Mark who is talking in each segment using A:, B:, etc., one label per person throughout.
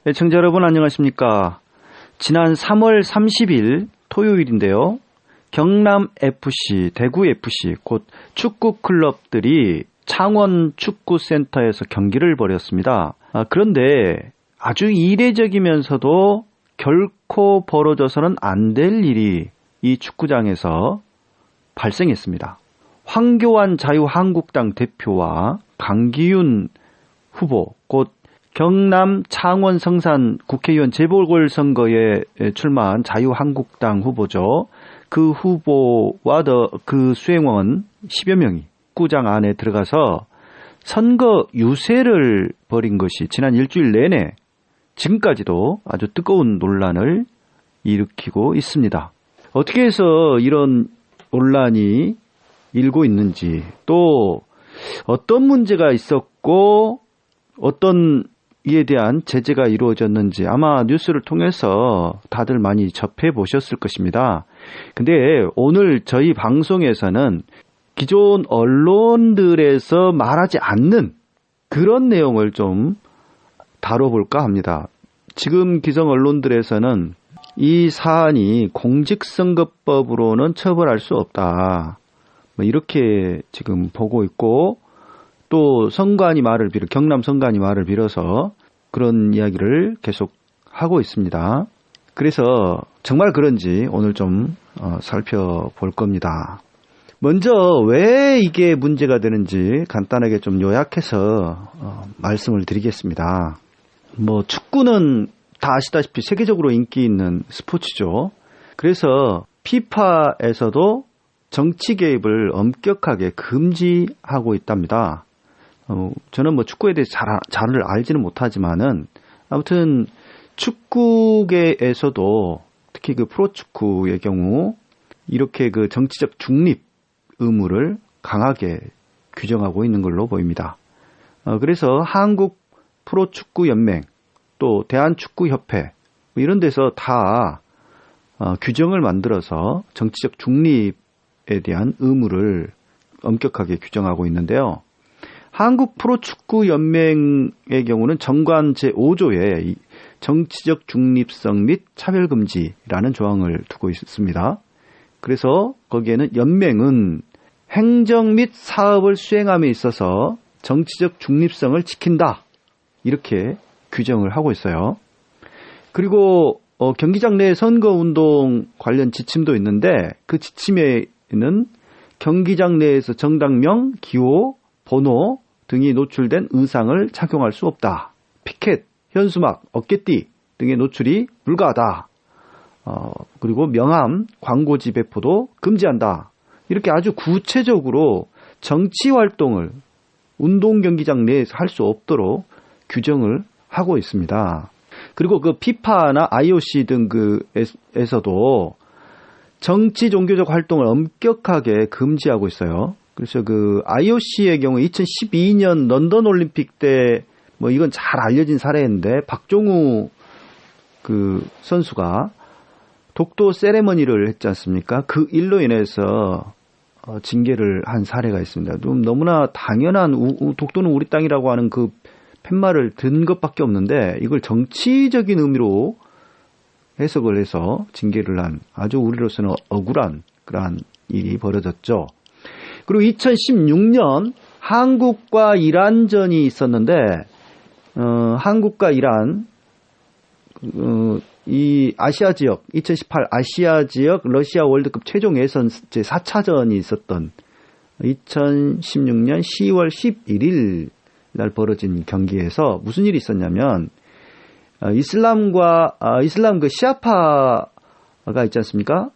A: 애청자 여러분 안녕하십니까. 지난 3월 30일 토요일인데요. 경남FC, 대구FC 곧 축구 클럽들이 창원 축구센터에서 경기를 벌였습니다. 그런데 아주 이례적이면서도 결코 벌어져서는 안 될 일이 이 축구장에서 발생했습니다. 황교안 자유한국당 대표와 강기윤 후보, 곧 경남 창원 성산 국회의원 재보궐선거에 출마한 자유한국당 후보죠. 그 후보와 그 수행원 10여 명이 축구장 안에 들어가서 선거 유세를 벌인 것이 지난 일주일 내내 지금까지도 아주 뜨거운 논란을 일으키고 있습니다. 어떻게 해서 이런 논란이 일고 있는지, 또 어떤 문제가 있었고 어떤 이에 대한 제재가 이루어졌는지 아마 뉴스를 통해서 다들 많이 접해 보셨을 것입니다. 근데 오늘 저희 방송에서는 기존 언론들에서 말하지 않는 그런 내용을 좀 다뤄볼까 합니다. 지금 기성 언론들에서는 이 사안이 공직선거법으로는 처벌할 수 없다, 이렇게 지금 보고 있고, 또 경남 선관위 말을 빌어서 그런 이야기를 계속 하고 있습니다. 그래서 정말 그런지 오늘 좀 살펴볼 겁니다. 먼저 왜 이게 문제가 되는지 간단하게 좀 요약해서 말씀을 드리겠습니다. 축구는 다 아시다시피 세계적으로 인기 있는 스포츠죠. 그래서 피파에서도 정치 개입을 엄격하게 금지하고 있답니다. 저는 축구에 대해서 잘 알지는 못하지만은 아무튼 축구계에서도 특히 그 프로축구의 경우 이렇게 그 정치적 중립 의무를 강하게 규정하고 있는 걸로 보입니다. 그래서 한국 프로축구연맹 또 대한축구협회 이런 데서 다 규정을 만들어서 정치적 중립에 대한 의무를 엄격하게 규정하고 있는데요. 한국 프로축구연맹의 경우는 정관 제5조에 정치적 중립성 및 차별금지라는 조항을 두고 있습니다. 그래서 거기에는 연맹은 행정 및 사업을 수행함에 있어서 정치적 중립성을 지킨다, 이렇게 규정을 하고 있어요. 그리고 경기장 내 선거운동 관련 지침도 있는데 그 지침에는 경기장 내에서 정당명, 기호, 번호 등이 노출된 의상을 착용할 수 없다. 피켓, 현수막, 어깨띠 등의 노출이 불가하다. 그리고 명함, 광고지 배포도 금지한다. 이렇게 아주 구체적으로 정치 활동을 운동 경기장 내에서 할 수 없도록 규정을 하고 있습니다. 그리고 그 피파나 IOC 등에서도 정치 종교적 활동을 엄격하게 금지하고 있어요. 그래서 그 IOC의 경우 2012년 런던 올림픽 때 이건 잘 알려진 사례인데 박종우 그 선수가 독도 세레머니를 했지 않습니까? 그 일로 인해서 징계를 한 사례가 있습니다. 너무나 당연한 독도는 우리 땅이라고 하는 그 팻말을 든 것밖에 없는데 이걸 정치적인 의미로 해석을 해서 징계를 한 아주 우리로서는 억울한 그러한 일이 벌어졌죠. 그리고 2016년 한국과 이란전이 있었는데 한국과 이란 이 아시아 지역 2018 아시아 지역 러시아 월드컵 최종 예선 제4차전이 있었던 2016년 10월 11일 날 벌어진 경기에서 무슨 일이 있었냐면 이슬람 그 시아파가 있지 않습니까?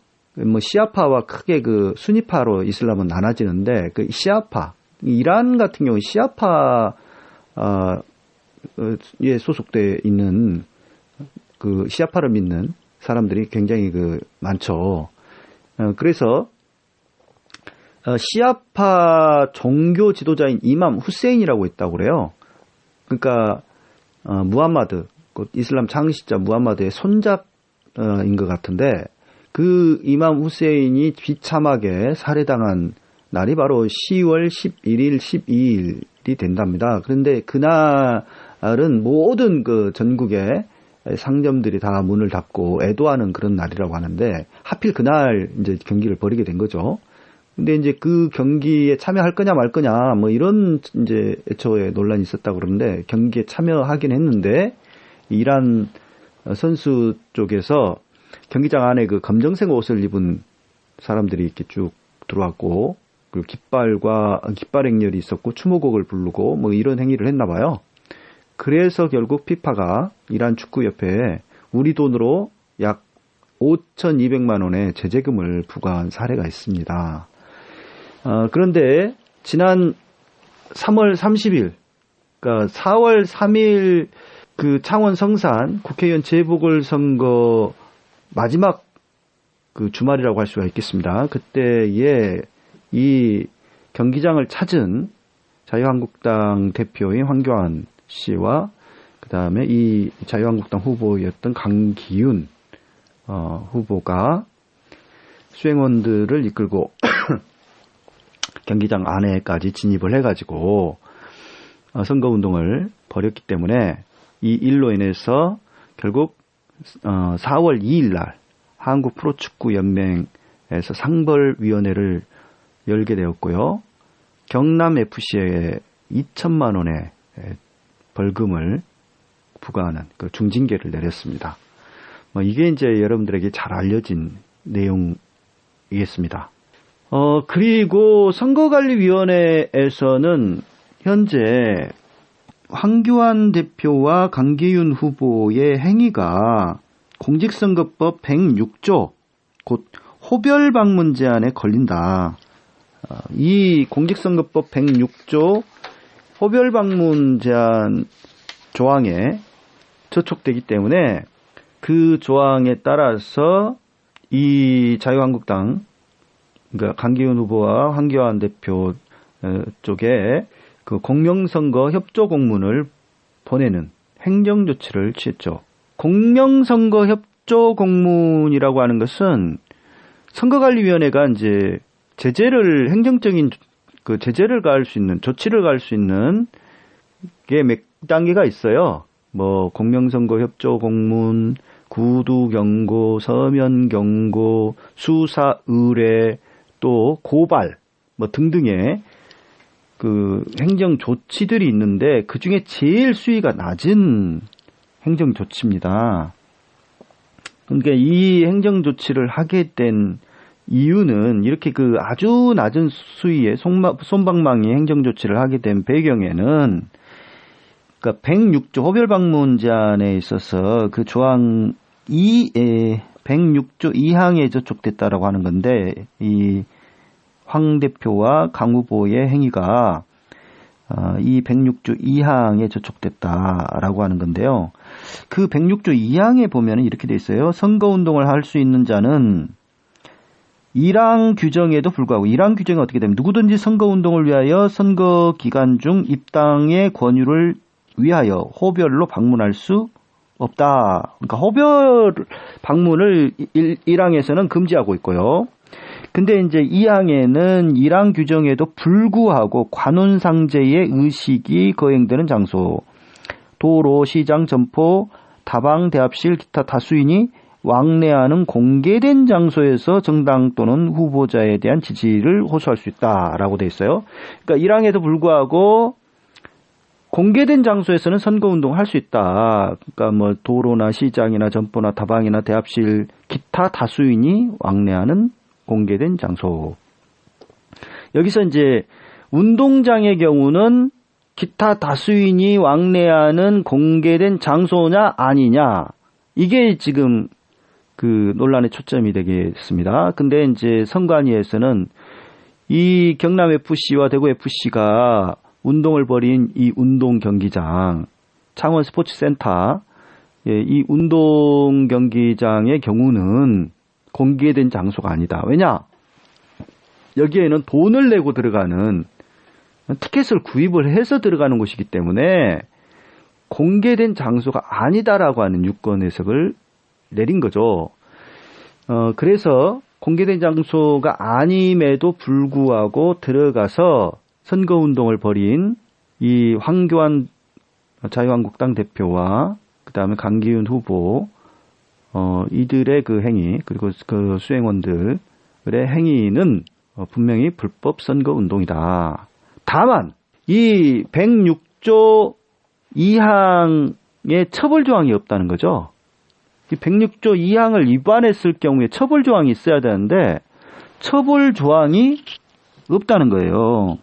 A: 시아파와 크게 그 수니파로 이슬람은 나눠지는데 그 시아파, 이란 같은 경우 시아파에 소속돼 있는 그 시아파를 믿는 사람들이 굉장히 많죠. 그래서 시아파 종교 지도자인 이맘 후세인이라고 있다고 그래요. 그러니까 무함마드, 이슬람 창시자 무함마드의 손잡인 것 같은데 그 이맘 후세인이 비참하게 살해당한 날이 바로 10월 11일, 12일이 된답니다. 그런데 그날은 모든 그 전국의 상점들이 다 문을 닫고 애도하는 그런 날이라고 하는데 하필 그날 이제 경기를 벌이게 된 거죠. 근데 이제 그 경기에 참여할 거냐 말 거냐 뭐 이런 이제 애초에 논란이 있었다고 그러는데 경기에 참여하긴 했는데 이란 선수 쪽에서 경기장 안에 그 검정색 옷을 입은 사람들이 이렇게 쭉 들어왔고 그 깃발 행렬이 있었고 추모곡을 부르고 뭐 이런 행위를 했나 봐요. 그래서 결국 피파가 이란 축구협회에 우리 돈으로 약 5,200만 원의 제재금을 부과한 사례가 있습니다. 그런데 지난 3월 30일, 그러니까 4월 3일 그 창원 성산 국회의원 재보궐선거 마지막 그 주말이라고 할 수가 있겠습니다. 그때에 이 경기장을 찾은 자유한국당 대표인 황교안 씨와 그 다음에 이 자유한국당 후보였던 강기윤 후보가 수행원들을 이끌고 경기장 안에까지 진입을 해가지고 선거운동을 벌였기 때문에 이 일로 인해서 결국 4월 2일 날 한국 프로축구연맹에서 상벌위원회를 열게 되었고요. 경남FC에 2천만 원의 벌금을 부과하는 그 중징계를 내렸습니다. 이게 이제 여러분들에게 잘 알려진 내용이겠습니다. 그리고 선거관리위원회에서는 현재 황교안 대표와 강기윤 후보의 행위가 공직선거법 106조 곧 호별방문 제한에 걸린다. 이 공직선거법 106조 호별방문 제한 조항에 저촉되기 때문에 그 조항에 따라서 이 자유한국당 그러니까 강기훈 후보와 황교안 대표 쪽에 그 공명선거 협조 공문을 보내는 행정조치를 취했죠. 공명선거 협조 공문이라고 하는 것은 선거관리위원회가 이제 제재를 행정적인 그 제재를 가할 수 있는 조치를 가할 수 있는 게 몇 단계가 있어요. 뭐 공명선거 협조 공문, 구두 경고, 서면 경고, 수사 의뢰, 또 고발 뭐 등등의 그 행정 조치들이 있는데 그 중에 제일 수위가 낮은 행정 조치입니다. 그러니까 이 행정 조치를 하게 된 이유는 이렇게 그 아주 낮은 수위의 솜방망이 행정 조치를 하게 된 배경에는 그러니까 106조 호별방문 제한에 있어서 그 조항 106조 2항에 저촉됐다라고 하는 건데 이 황 대표와 강 후보의 행위가 이 106조 2항에 저촉됐다라고 하는 건데요. 그 106조 2항에 보면 이렇게 돼 있어요. 선거운동을 할 수 있는 자는 1항 규정에도 불구하고 1항 규정이 어떻게 되면 누구든지 선거운동을 위하여 선거 기간 중 입당의 권유를 위하여 호별로 방문할 수 없다. 그러니까 호별 방문을 1항에서는 금지하고 있고요. 근데 이제 2항에는 1항 규정에도 불구하고 관훈상제의 의식이 거행되는 장소, 도로, 시장, 점포, 다방, 대합실, 기타 다수인이 왕래하는 공개된 장소에서 정당 또는 후보자에 대한 지지를 호소할 수 있다라고 돼 있어요. 그러니까 1항에도 불구하고 공개된 장소에서는 선거운동을 할 수 있다. 그러니까 뭐 도로나 시장이나 점포나 다방이나 대합실, 기타 다수인이 왕래하는 공개된 장소. 여기서 이제 운동장의 경우는 기타 다수인이 왕래하는 공개된 장소냐 아니냐. 이게 지금 그 논란의 초점이 되겠습니다. 근데 이제 선관위에서는 이 경남 FC와 대구 FC가 운동을 벌인 이 운동 경기장, 창원 스포츠센터, 이 운동 경기장의 경우는 공개된 장소가 아니다. 왜냐? 여기에는 돈을 내고 들어가는 티켓을 구입을 해서 들어가는 곳이기 때문에 공개된 장소가 아니다라고 하는 유권 해석을 내린 거죠. 그래서 공개된 장소가 아님에도 불구하고 들어가서 선거운동을 벌인 이 황교안 자유한국당 대표와 그다음에 강기훈 후보 이들의 그 행위 그리고 그 수행원들의 행위는 분명히 불법 선거 운동이다. 다만 이 106조 2항에 처벌 조항이 없다는 거죠. 이 106조 2항을 위반했을 경우에 처벌 조항이 있어야 되는데 처벌 조항이 없다는 거예요.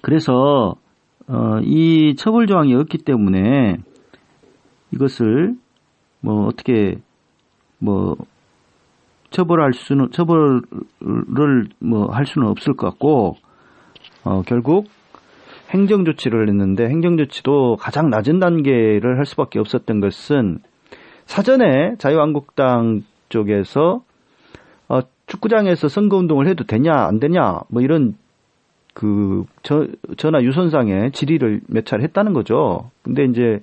A: 그래서 이 처벌 조항이 없기 때문에 이것을 뭐 어떻게 뭐 처벌을 뭐 할 수는 없을 것 같고 결국 행정 조치를 했는데 행정 조치도 가장 낮은 단계를 할 수밖에 없었던 것은 사전에 자유한국당 쪽에서 축구장에서 선거운동을 해도 되냐 안 되냐 뭐 이런 그 전화 유선상에 질의를 몇 차례 했다는 거죠. 근데 이제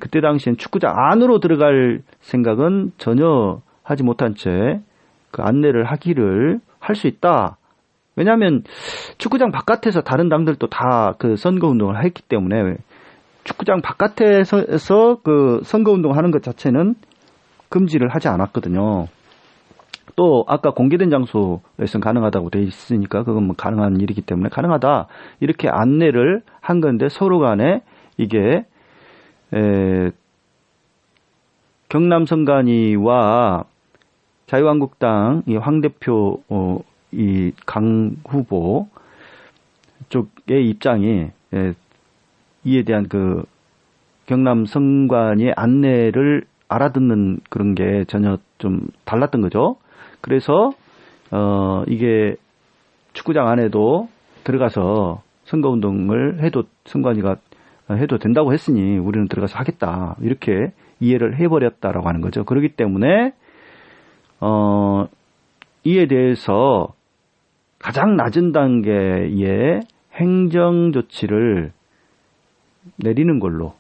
A: 그때 당시엔 축구장 안으로 들어갈 생각은 전혀 하지 못한 채 그 안내를 하기를 할 수 있다. 왜냐하면 축구장 바깥에서 다른 당들도 다 그 선거운동을 했기 때문에 축구장 바깥에서 그 선거운동 하는 것 자체는 금지를 하지 않았거든요. 또 아까 공개된 장소에서는 가능하다고 돼 있으니까 그건 뭐 가능한 일이기 때문에 가능하다 이렇게 안내를 한 건데 서로 간에 이게 경남 선관위와 자유한국당 이 황 대표 이 강 후보 쪽의 입장이 이에 대한 그 경남 선관위의 안내를 알아듣는 그런 게 전혀 좀 달랐던 거죠. 그래서 이게 축구장 안에도 들어가서 선거운동을 해도 선관위가 해도 된다고 했으니 우리는 들어가서 하겠다 이렇게 이해를 해버렸다라고 하는 거죠. 그렇기 때문에 이에 대해서 가장 낮은 단계의 행정 조치를 내리는 걸로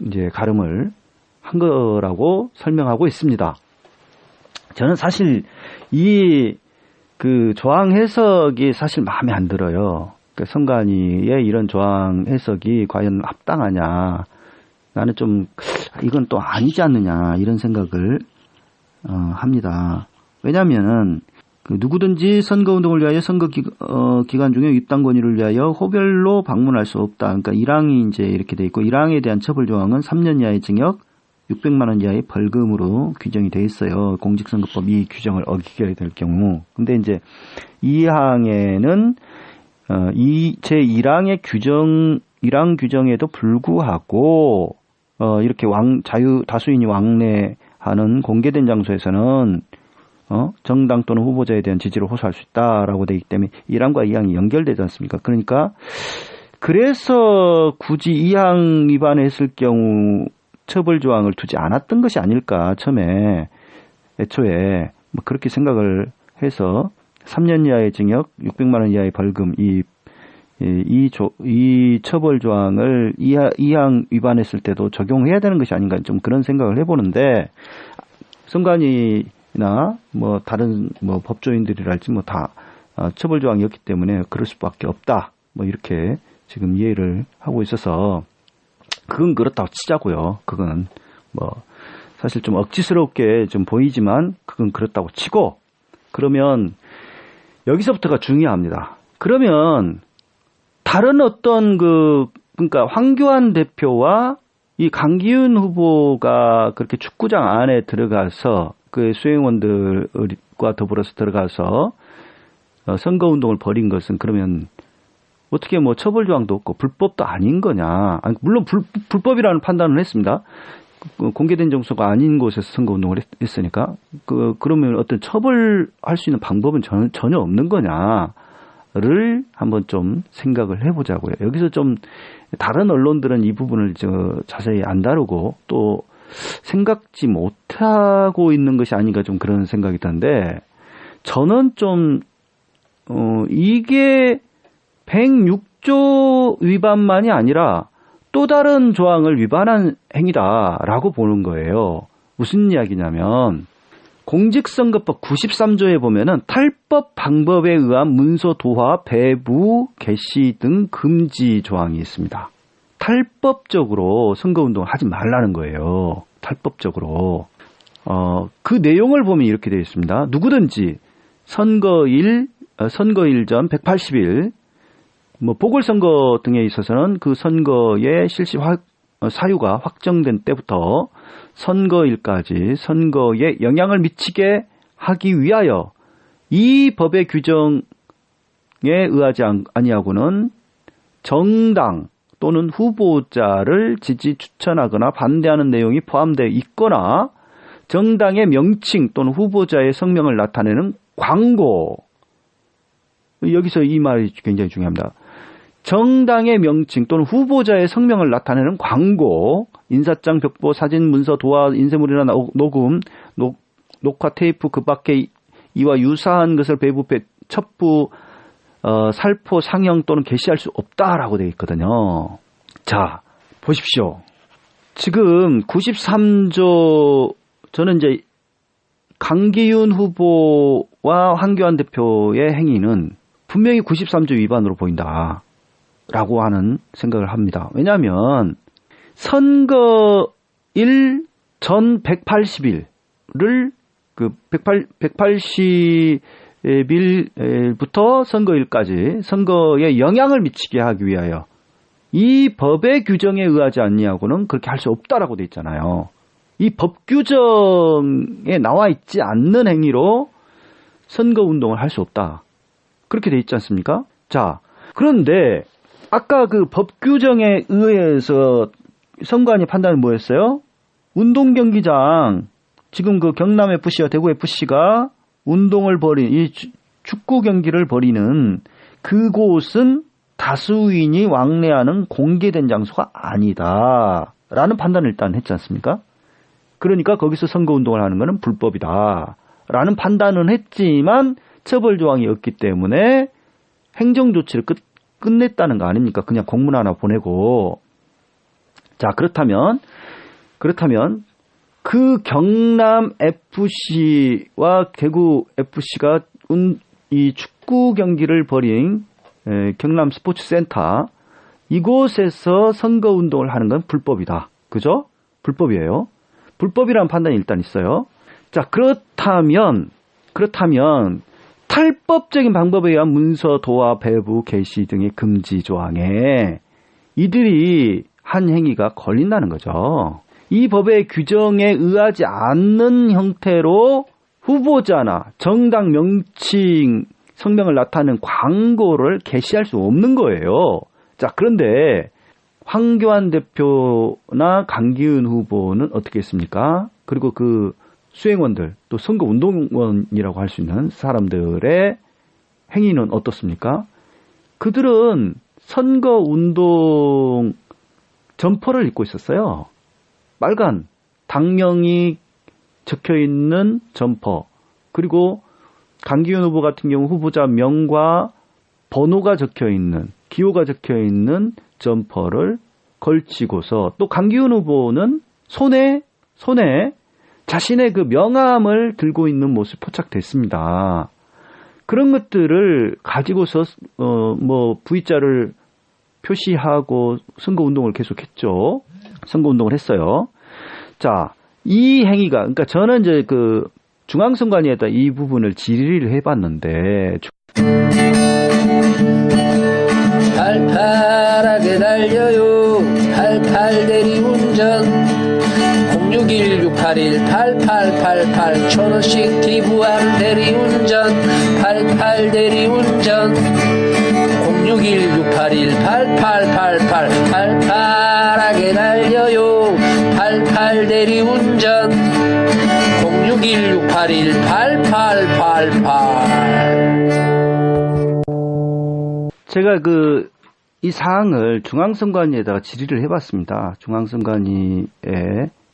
A: 이제 가름을 한 거라고 설명하고 있습니다. 저는 사실 이 그 조항 해석이 사실 마음에 안 들어요. 그 선관위의 이런 조항 해석이 과연 합당하냐? 나는 좀 이건 또 아니지 않느냐 이런 생각을 합니다. 왜냐하면 그 누구든지 선거운동을 위하여 선거 기간 중에 입당 권유를 위하여 호별로 방문할 수 없다. 그러니까 1항이 이제 이렇게 돼 있고 1항에 대한 처벌 조항은 3년 이하의 징역, 600만 원 이하의 벌금으로 규정이 돼 있어요. 공직선거법 이 규정을 어기게 될 경우. 근데 이제 2항에는 제 1항의 규정 1항 규정에도 불구하고 이렇게 다수인이 왕래하는 공개된 장소에서는 정당 또는 후보자에 대한 지지를 호소할 수 있다라고 되어 있기 때문에 1항과 2항이 연결되지 않습니까? 그러니까 그래서 굳이 2항 위반했을 경우 처벌 조항을 두지 않았던 것이 아닐까 처음에 애초에 뭐 그렇게 생각을 해서 3년 이하의 징역, 600만 원 이하의 벌금 이 처벌 조항을 2항 위반했을 때도 적용해야 되는 것이 아닌가 좀 그런 생각을 해보는데 선관위나 뭐 다른 뭐 법조인들이랄지 뭐 다 처벌 조항이었기 때문에 그럴 수밖에 없다. 뭐 이렇게 지금 이해를 하고 있어서 그건 그렇다고 치자고요. 그건 뭐 사실 좀 억지스럽게 좀 보이지만 그건 그렇다고 치고 그러면 여기서부터가 중요합니다. 그러면 다른 어떤 그러니까 황교안 대표와 이 강기훈 후보가 그렇게 축구장 안에 들어가서 그 수행원들과 더불어서 들어가서 선거운동을 벌인 것은 그러면 어떻게 뭐 처벌 조항도 없고 불법도 아닌 거냐. 아니, 물론 불법이라는 판단을 했습니다. 공개된 장소가 아닌 곳에서 선거운동을 했으니까. 그러면 어떤 처벌할 수 있는 방법은 전혀 없는 거냐를 한번 좀 생각을 해보자고요. 여기서 좀 다른 언론들은 이 부분을 자세히 안 다루고 또 생각지 못하고 있는 것이 아닌가 좀 그런 생각이 드는데 저는 좀 이게 106조 위반만이 아니라 또 다른 조항을 위반한 행위다라고 보는 거예요. 무슨 이야기냐면 공직선거법 93조에 보면은 탈법 방법에 의한 문서 도화, 배부, 게시 등 금지 조항이 있습니다. 탈법적으로 선거운동을 하지 말라는 거예요. 탈법적으로. 그 내용을 보면 이렇게 되어 있습니다. 누구든지 선거일 전 180일, 보궐선거 등에 있어서는 그 선거의 실시 사유가 확정된 때부터 선거일까지 선거에 영향을 미치게 하기 위하여 이 법의 규정에 의하지 아니하고는 정당 또는 후보자를 지지, 추천하거나 반대하는 내용이 포함되어 있거나 정당의 명칭 또는 후보자의 성명을 나타내는 광고. 여기서 이 말이 굉장히 중요합니다. 정당의 명칭 또는 후보자의 성명을 나타내는 광고, 인사장, 벽보, 사진, 문서, 도화, 인쇄물이나 녹음, 녹화 테이프 그 밖에 이와 유사한 것을 배부, 첩부, 살포, 상영 또는 게시할 수 없다라고 되어 있거든요. 자, 보십시오. 지금 93조, 저는 이제 강기훈 후보와 황교안 대표의 행위는 분명히 93조 위반으로 보인다. 라고 하는 생각을 합니다. 왜냐하면 선거일 전 180일을 그 180일부터 선거일까지 선거에 영향을 미치게 하기 위하여 이 법의 규정에 의하지 않냐고는 그렇게 할 수 없다라고 돼 있잖아요. 이 법 규정에 나와 있지 않는 행위로 선거운동을 할 수 없다. 그렇게 돼 있지 않습니까? 자, 그런데 아까 그 법 규정에 의해서 선관위 판단은 뭐였어요? 운동 경기장, 지금 그 경남 FC와 대구 FC가 운동을 이 축구 경기를 벌이는 그곳은 다수인이 왕래하는 공개된 장소가 아니다. 라는 판단을 일단 했지 않습니까? 그러니까 거기서 선거운동을 하는 것은 불법이다. 라는 판단은 했지만 처벌 조항이 없기 때문에 행정조치를 끝냈다는 거 아닙니까? 그냥 공문 하나 보내고. 자, 그렇다면 그 경남 FC와 대구 FC가 이 축구 경기를 벌인 경남 스포츠센터, 이곳에서 선거운동을 하는 건 불법이다. 그죠? 불법이에요. 불법이라는 판단이 일단 있어요. 자, 그렇다면 탈법적인 방법에 의한 문서, 도화, 배부, 게시 등의 금지 조항에 이들이 한 행위가 걸린다는 거죠. 이 법의 규정에 의하지 않는 형태로 후보자나 정당 명칭, 성명을 나타내는 광고를 게시할 수 없는 거예요. 자, 그런데 황교안 대표나 강기훈 후보는 어떻게 했습니까? 그리고 그 수행원들, 또 선거운동원이라고 할 수 있는 사람들의 행위는 어떻습니까? 그들은 선거운동 점퍼를 입고 있었어요. 빨간 당명이 적혀있는 점퍼, 그리고 강기훈 후보 같은 경우 후보자 명과 번호가 적혀있는, 기호가 적혀있는 점퍼를 걸치고서, 또 강기훈 후보는 손에 자신의 그 명함을 들고 있는 모습이 포착됐습니다. 그런 것들을 가지고서 V자를 표시하고 선거운동을 계속했죠. 선거운동을 했어요. 자, 이 행위가, 그러니까 저는 이제 그 중앙선관위에다 이 부분을 질의를 해봤는데,
B: 팔팔하게 달려요, 팔팔 대리운전, 061-681-8888 1,000원씩 기부하는 대리운전, 팔팔 대리운전, 061-681-8888 팔팔하게 달려요, 팔팔 대리운전, 061-681-8888.
A: 제가 이 사항을 중앙선관위에다가 질의를 해봤습니다. 중앙선관위에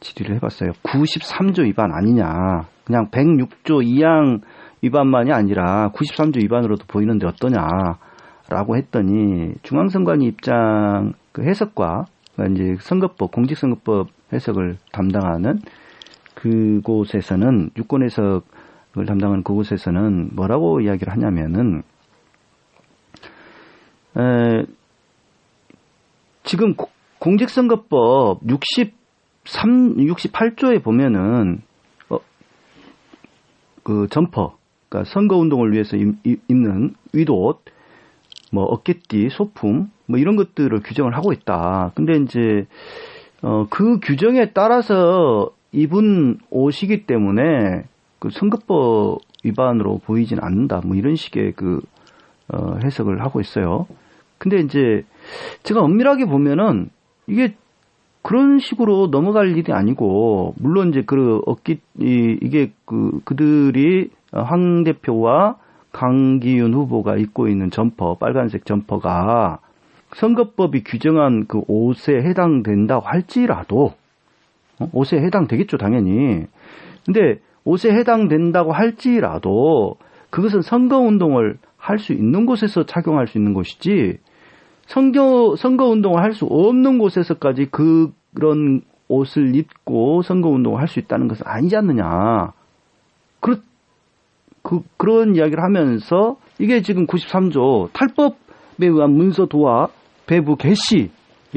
A: 질의를 해봤어요. 93조 위반 아니냐. 그냥 106조 2항 위반만이 아니라 93조 위반으로도 보이는데 어떠냐라고 했더니 중앙선관위 입장 그 해석과 이제 선거법, 공직선거법 해석을 담당하는 그곳에서는, 유권 해석을 담당하는 그곳에서는 뭐라고 이야기를 하냐면은, 지금 공직선거법 68조에 보면은 그 점퍼, 그러니까 선거 운동을 위해서 입는 윗옷, 뭐 어깨띠, 소품, 뭐 이런 것들을 규정을 하고 있다. 근데 이제 그 규정에 따라서 입은 옷이기 때문에 그 선거법 위반으로 보이진 않는다. 뭐 이런 식의 그 해석을 하고 있어요. 근데 이제 제가 엄밀하게 보면은 이게 그런 식으로 넘어갈 일이 아니고, 물론 이제 이게 그들이 황 대표와 강기윤 후보가 입고 있는 점퍼, 빨간색 점퍼가 선거법이 규정한 그 옷에 해당된다고 할지라도, 옷에 해당되겠죠, 당연히. 근데 옷에 해당된다고 할지라도 그것은 선거운동을 할 수 있는 곳에서 착용할 수 있는 것이지, 선거운동을 할 수 없는 곳에서까지 그런 옷을 입고 선거운동을 할 수 있다는 것은 아니지 않느냐. 그런 이야기를 하면서 이게 지금 93조 탈법에 의한 문서 도와 배부 개시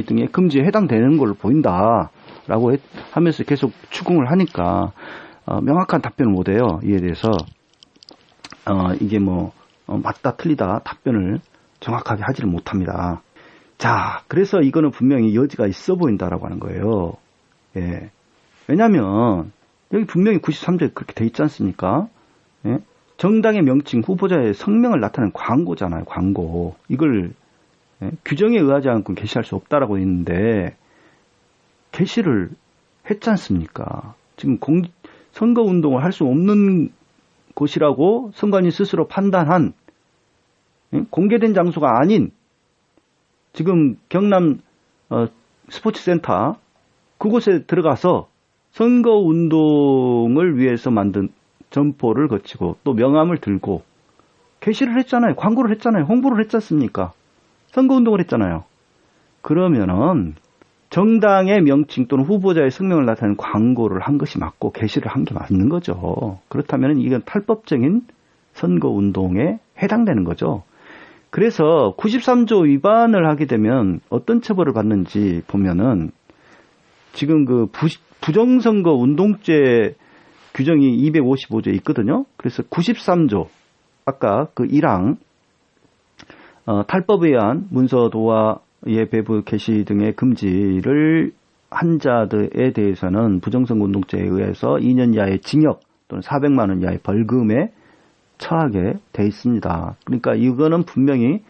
A: 등의 금지에 해당되는 걸로 보인다라고 하면서 계속 추궁을 하니까 명확한 답변을 못해요. 이에 대해서 이게 뭐 맞다 틀리다 답변을 정확하게 하지를 못합니다. 자, 그래서 이거는 분명히 여지가 있어 보인다라고 하는 거예요. 예. 왜냐하면 여기 분명히 93조에 그렇게 돼 있지 않습니까? 예? 정당의 명칭, 후보자의 성명을 나타내는 광고잖아요. 광고. 이걸 규정에 의하지 않고 게시할 수 없다라고 있는데 게시를 했지 않습니까? 지금 선거운동을 할 수 없는 곳이라고 선관위 스스로 판단한 공개된 장소가 아닌 지금 경남 스포츠센터 그곳에 들어가서 선거운동을 위해서 만든 점포를 거치고 또 명함을 들고 게시를 했잖아요. 광고를 했잖아요. 홍보를 했지 않습니까? 선거운동을 했잖아요. 그러면은 정당의 명칭 또는 후보자의 성명을 나타내는 광고를 한 것이 맞고 게시를 한 게 맞는 거죠. 그렇다면 이건 탈법적인 선거운동에 해당되는 거죠. 그래서 93조 위반을 하게 되면 어떤 처벌을 받는지 보면은 지금 그 부정선거 운동죄 규정이 255조에 있거든요. 그래서 93조 아까 그 1항 탈법에 의한 문서도와의 배부 게시 등의 금지를 한 자들에 대해서는 부정선거 운동죄에 의해서 2년 이하의 징역 또는 400만 원 이하의 벌금에 처하게 돼 있습니다. 그러니까 이거는 분명히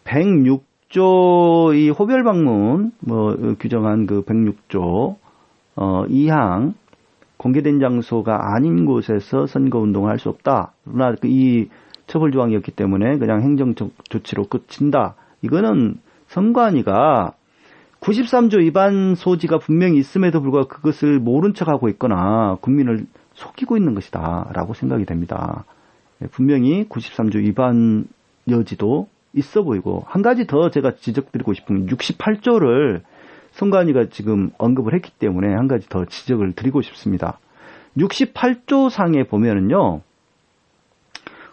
A: 106조 이 호별 방문 규정한 그 106조 2항 공개된 장소가 아닌 곳에서 선거운동을 할 수 없다. 그러나 이 처벌 조항이었기 때문에 그냥 행정적 조치로 끝인다. 이거는 선관위가 93조 위반 소지가 분명히 있음에도 불구하고 그것을 모른 척하고 있거나 국민을 속이고 있는 것이다 라고 생각이 됩니다. 분명히 93조 위반 여지도 있어 보이고, 한 가지 더 제가 지적드리고 싶은 68조를 선관위가 지금 언급을 했기 때문에 한 가지 더 지적을 드리고 싶습니다. 68조 상에 보면은요,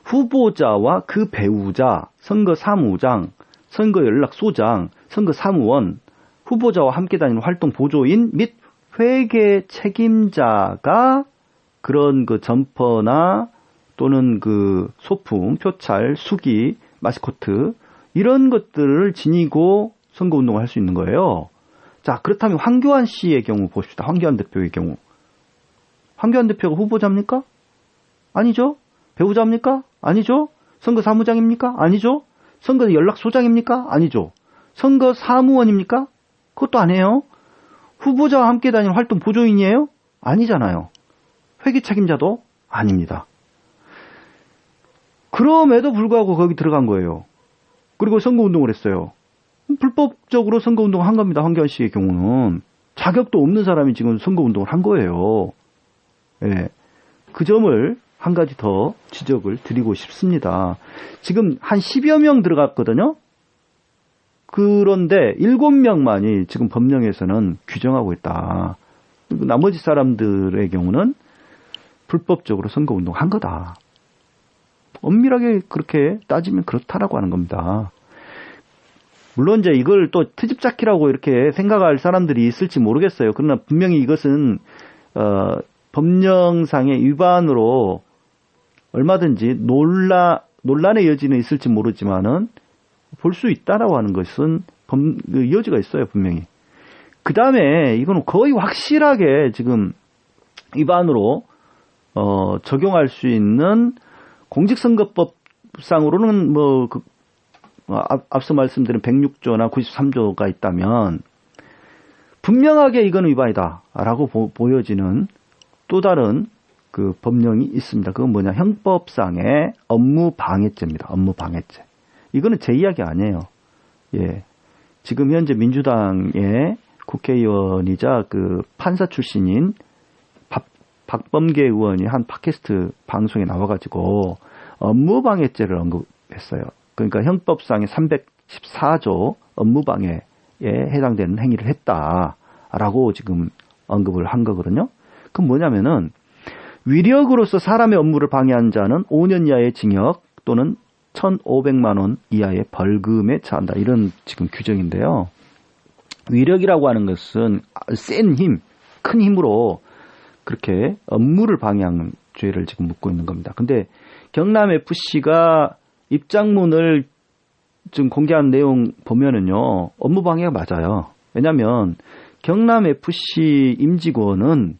A: 후보자와 그 배우자, 선거사무장, 선거연락소장, 선거사무원, 후보자와 함께 다니는 활동 보조인 및 회계 책임자가 그런 그 점퍼나 또는 그 소품, 표찰, 수기, 마스코트 이런 것들을 지니고 선거운동을 할 수 있는 거예요. 자, 그렇다면 황교안 씨의 경우 봅시다. 황교안 대표의 경우. 황교안 대표가 후보자입니까? 아니죠. 배우자입니까? 아니죠. 선거사무장입니까? 아니죠. 선거연락소장입니까? 아니죠. 선거사무원입니까? 그것도 아니에요. 후보자와 함께 다니는 활동 보조인이에요? 아니잖아요. 회계 책임자도 아닙니다. 그럼에도 불구하고 거기 들어간 거예요. 그리고 선거운동을 했어요. 불법적으로 선거운동을 한 겁니다. 황교안 씨의 경우는. 자격도 없는 사람이 지금 선거운동을 한 거예요. 예. 그 점을 한 가지 더 지적을 드리고 싶습니다. 지금 한 10여 명 들어갔거든요. 그런데 7명만이 지금 법령에서는 규정하고 있다. 그리고 나머지 사람들의 경우는 불법적으로 선거운동 한 거다. 엄밀하게 그렇게 따지면 그렇다라고 하는 겁니다. 물론 이제 이걸 또 트집잡기라고 이렇게 생각할 사람들이 있을지 모르겠어요. 그러나 분명히 이것은 법령상의 위반으로 얼마든지 논란의 여지는 있을지 모르지만은 볼 수 있다라고 하는 것은 여지가 있어요, 분명히. 그 다음에 이거는 거의 확실하게 지금 위반으로 적용할 수 있는 공직선거법상으로는 앞서 말씀드린 106조나 93조가 있다면 분명하게 이건 위반이다라고 보여지는 또 다른 그 법령이 있습니다. 그건 뭐냐? 형법상의 업무방해죄입니다. 업무방해죄. 이거는 제 이야기 아니에요. 예. 지금 현재 민주당의 국회의원이자 그 판사 출신인 박범계 의원이 한 팟캐스트 방송에 나와가지고 업무방해죄를 언급했어요. 그러니까 형법상의 314조 업무방해에 해당되는 행위를 했다라고 지금 언급을 한 거거든요. 그건 뭐냐면은 위력으로서 사람의 업무를 방해한 자는 5년 이하의 징역 또는 1,500만 원 이하의 벌금에 처한다. 이런 지금 규정인데요. 위력이라고 하는 것은 센 힘, 큰 힘으로 그렇게 업무를 방해한 죄를 지금 묻고 있는 겁니다. 근데 경남FC가 입장문을 지금 공개한 내용 보면은요, 업무 방해가 맞아요. 왜냐면 경남FC 임직원은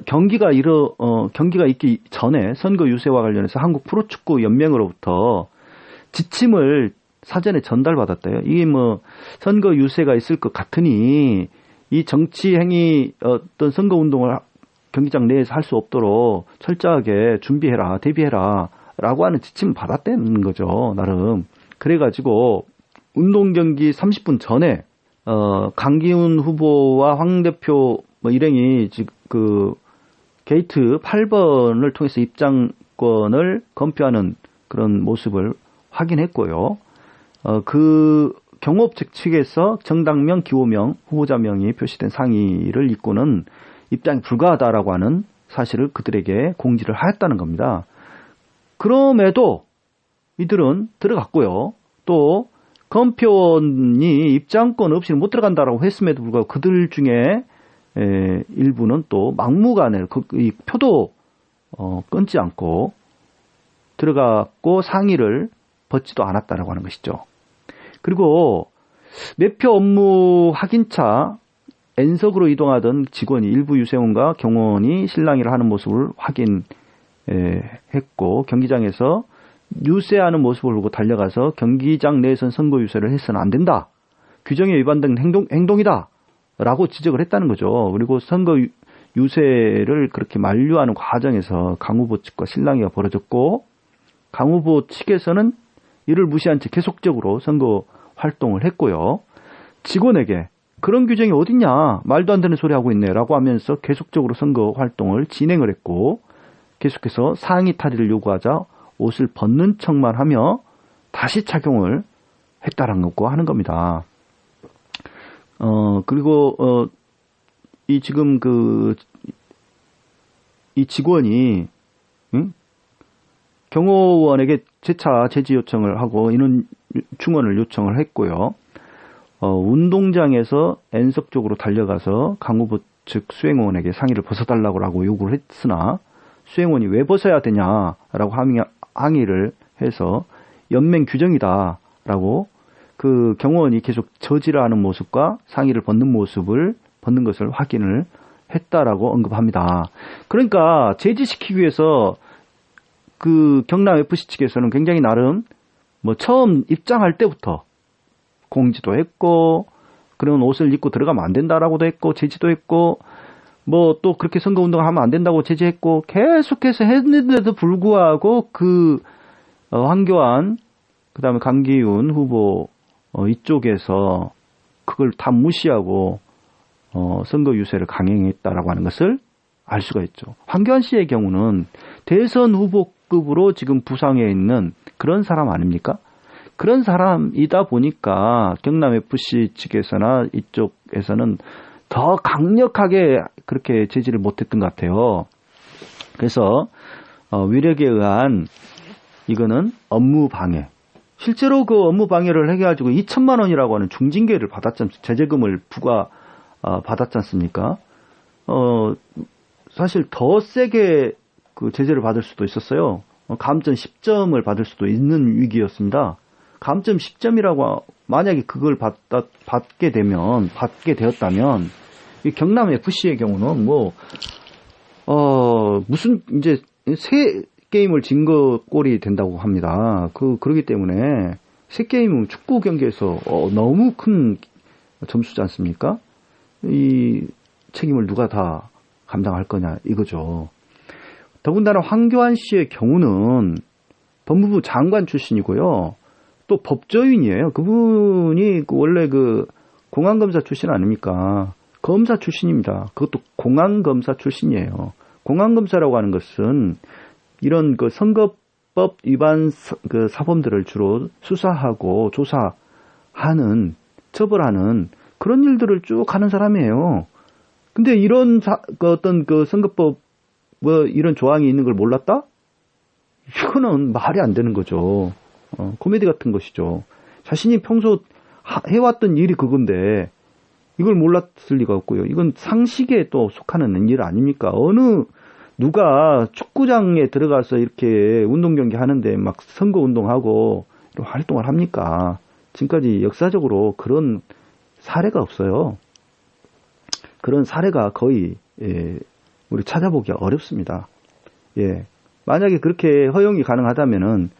A: 경기가 있기 전에 선거 유세와 관련해서 한국 프로축구 연맹으로부터 지침을 사전에 전달받았대요. 이게 선거 유세가 있을 것 같으니 이 정치 행위 어떤 선거 운동을 경기장 내에서 할 수 없도록 철저하게 준비해라, 대비해라 라고 하는 지침을 받았다는 거죠, 나름. 그래가지고 운동 경기 30분 전에 강기훈 후보와 황 대표 일행이 그 게이트 8번을 통해서 입장권을 검표하는 그런 모습을 확인했고요. 그 경호업체 측에서 정당명, 기호명, 후보자명이 표시된 상의를 입고는 입장이 불가하다라고 하는 사실을 그들에게 공지를 하였다는 겁니다. 그럼에도 이들은 들어갔고요. 또 검표원이 입장권 없이는 못 들어간다라고 했음에도 불구하고 그들 중에 일부는 또 막무가내 이 표도 끊지 않고 들어갔고 상의를 받지도 않았다라고 하는 것이죠. 그리고 매표 업무 확인차 N석으로 이동하던 직원이 일부 유세원과 경호원이 실랑이를 하는 모습을 확인했고 경기장에서 유세하는 모습을 보고 달려가서 경기장 내에선 선거 유세를 해서는 안 된다. 규정에 위반된 행동이다. 라고 지적을 했다는 거죠. 그리고 선거 유세를 그렇게 만류하는 과정에서 강 후보 측과 실랑이가 벌어졌고 강 후보 측에서는 이를 무시한 채 계속적으로 선거 활동을 했고요. 직원에게 그런 규정이 어딨냐, 말도 안 되는 소리 하고 있네 라고 하면서 계속적으로 선거 활동을 진행을 했고 계속해서 상의 탈의를 요구하자 옷을 벗는 척만 하며 다시 착용을 했다라는 것고 하는 겁니다. 그리고 이 지금 이 직원이 경호원에게 재차 제지 요청을 하고 인원 충원을 요청을 했고요. 운동장에서 N석 쪽으로 달려가서 강 후보 측 수행원에게 상의를 벗어달라고 요구를 했으나 수행원이 왜 벗어야 되냐라고 항의를 해서 연맹 규정이다라고 그 경호원이 계속 저지를 하는 모습과 상의를 벗는 것을 확인을 했다라고 언급합니다. 그러니까 제지시키기 위해서 그 경남FC 측에서는 굉장히 나름 처음 입장할 때부터 공지도 했고 그런 옷을 입고 들어가면 안 된다라고도 했고 제지도 했고 또 그렇게 선거운동을 하면 안 된다고 제지했고 계속해서 했는데도 불구하고 황교안 그다음에 강기훈 후보 이쪽에서 그걸 다 무시하고 선거 유세를 강행했다라고 하는 것을 알 수가 있죠. 황교안 씨의 경우는 대선 후보급으로 지금 부상해 있는 그런 사람 아닙니까? 그런 사람이다 보니까 경남FC 측에서나 이쪽에서는 더 강력하게 그렇게 제지를 못했던 것 같아요. 그래서 위력에 의한 이거는 업무 방해, 실제로 그 업무 방해를 해가지고 2천만 원이라고 하는 중징계를 제재금을 받았지 않습니까? 사실 더 세게 그 제재를 받을 수도 있었어요. 감점 10점을 받을 수도 있는 위기였습니다. 감점 10점이라고 만약에 그걸 받게 되었다면 이 경남 FC의 경우는 무슨 이제 새 게임을 진 거 꼴이 된다고 합니다. 그러기 때문에 새 게임은 축구 경기에서 너무 큰 점수지 않습니까? 이 책임을 누가 다 감당할 거냐 이거죠. 더군다나 황교안 씨의 경우는 법무부 장관 출신이고요. 또 법조인이에요. 그분이 원래 그 공안검사 출신 아닙니까? 검사 출신입니다. 그것도 공안검사 출신이에요. 공안검사라고 하는 것은 이런 그 선거법 위반 그 사범들을 주로 수사하고 조사하는, 처벌하는 그런 일들을 쭉 하는 사람이에요. 근데 이런 어떤 그 선거법 이런 조항이 있는 걸 몰랐다? 이거는 말이 안 되는 거죠. 코미디 같은 것이죠. 자신이 평소 해왔던 일이 그건데 이걸 몰랐을 리가 없고요. 이건 상식에 또 속하는 일 아닙니까? 누가 축구장에 들어가서 이렇게 운동 경기 하는데 막 선거 운동하고 이런 활동을 합니까? 지금까지 역사적으로 그런 사례가 없어요. 그런 사례가 거의 우리 찾아보기가 어렵습니다. 만약에 그렇게 허용이 가능하다면은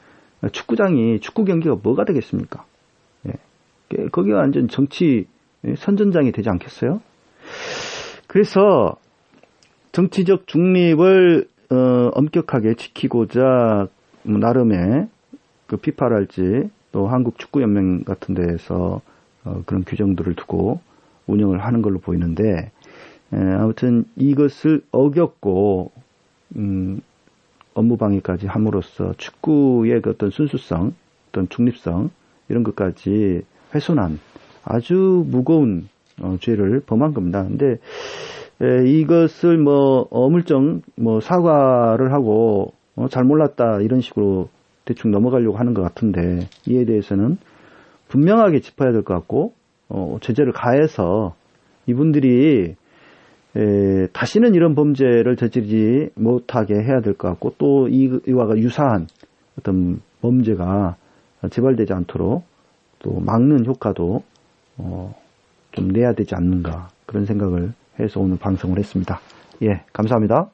A: 축구장이 축구 경기가 뭐가 되겠습니까? 거기가 완전 정치 선전장이 되지 않겠어요? 그래서 정치적 중립을 엄격하게 지키고자 나름의 그 피파랄지 또 한국축구연맹 같은 데에서 그런 규정들을 두고 운영을 하는 걸로 보이는데 아무튼 이것을 어겼고 업무방해까지 함으로써 축구의 그 어떤 순수성, 어떤 중립성 이런 것까지 훼손한 아주 무거운 죄를 범한 겁니다. 근데 이것을 어물쩡 사과를 하고 잘 몰랐다 이런 식으로 대충 넘어가려고 하는 것 같은데 이에 대해서는 분명하게 짚어야 될 것 같고 제재를 가해서 이분들이 다시는 이런 범죄를 저지르지 못하게 해야 될 것 같고 또 이와 유사한 어떤 범죄가 재발되지 않도록 또 막는 효과도 좀 내야 되지 않는가 그런 생각을 해서 오늘 방송을 했습니다. 감사합니다.